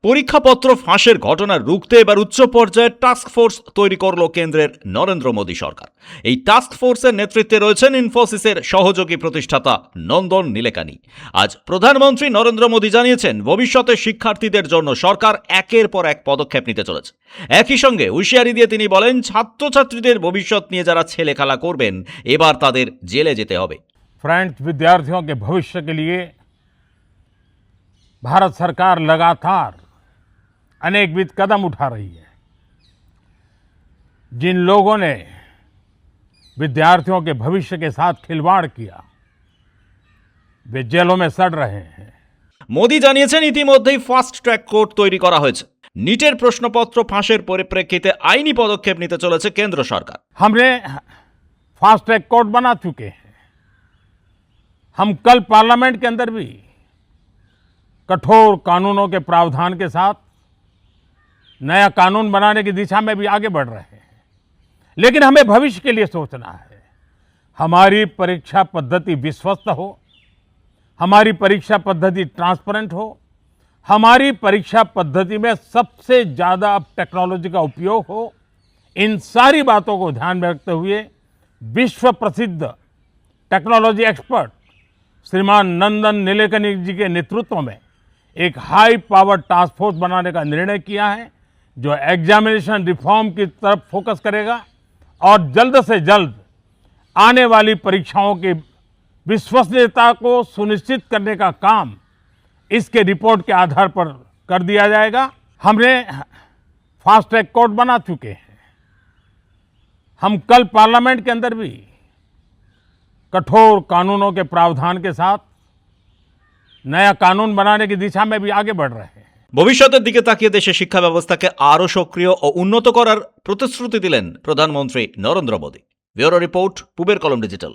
পরীক্ষাপত্র ফাঁসের ঘটনা রুখতে এবার উচ্চ পর্যায়ের টাস্ক ফোর্স তৈরি করল কেন্দ্রের নরেন্দ্র মোদী সরকার। এই টাস্ক ফোর্সের নেতৃত্বে রয়েছেন ইনফোসিসের সহযোগী প্রতিষ্ঠাতা নন্দন নীলেকানি। আজ প্রধানমন্ত্রী নরেন্দ্র মোদী জানিয়েছেন, ভবিষ্যতে শিক্ষার্থীদের জন্য সরকার একের পর এক পদক্ষেপ নিতে চলেছে। একই সঙ্গে হুঁশিয়ারি দিয়ে তিনি বলেন, ছাত্রছাত্রীদের ভবিষ্যৎ নিয়ে যারা ছেলে খেলা করবেন এবার তাদের জেলে যেতে হবে। फ्रेंड्स, विद्यार्थियों के भविष्य के लिए भारत सरकार लगातार अनेकविध कदम उठा रही है। जिन लोगों ने विद्यार्थियों के भविष्य के साथ खिलवाड़ किया वे जेलों में सड़ रहे हैं। মোদী জানিয়েছেন, ইতিমধ্যেই ফাস্ট ট্র্যাক কোর্ট তৈরি করা হয়েছে। নিটের প্রশ্নপত্র ফাঁসের পরিপ্রেক্ষিতে আইনি পদক্ষেপ নিতে চলেছে কেন্দ্র সরকার। हमने फास्ट ट्रैक कोर्ट बना चुके हैं। हम कल पार्लियामेंट के अंदर भी कठोर कानूनों के प्रावधान के साथ नया कानून बनाने की दिशा में भी आगे बढ़ रहे हैं। लेकिन हमें भविष्य के लिए सोचना है। हमारी परीक्षा पद्धति विश्वस्त हो, हमारी परीक्षा पद्धति ट्रांसपेरेंट हो, हमारी परीक्षा पद्धति में सबसे ज़्यादा अब टेक्नोलॉजी का उपयोग हो। इन सारी बातों को ध्यान में रखते हुए विश्व प्रसिद्ध टेक्नोलॉजी एक्सपर्ट श्रीमान नंदन नीलेकनी जी के नेतृत्व में एक हाई पावर टास्क फोर्स बनाने का निर्णय किया है, जो एग्जामिनेशन रिफॉर्म की तरफ फोकस करेगा और जल्द से जल्द आने वाली परीक्षाओं की विश्वसनीयता को सुनिश्चित करने का काम इसके रिपोर्ट के आधार पर कर दिया जाएगा। हमने फास्ट ट्रैक कोर्ट बना चुके हैं। हम कल पार्लियामेंट के अंदर भी कठोर कानूनों के प्रावधान के साथ नया कानून बनाने की दिशा में भी आगे बढ़ रहे हैं। ভবিষ্যতের দিকে তাকিয়ে দেশের শিক্ষা ব্যবস্থাকে আরও সক্রিয় ও উন্নত করার প্রতিশ্রুতি দিলেন প্রধানমন্ত্রী নরেন্দ্র মোদী। ব্যুরো রিপোর্ট, পূবের কলম ডিজিটাল।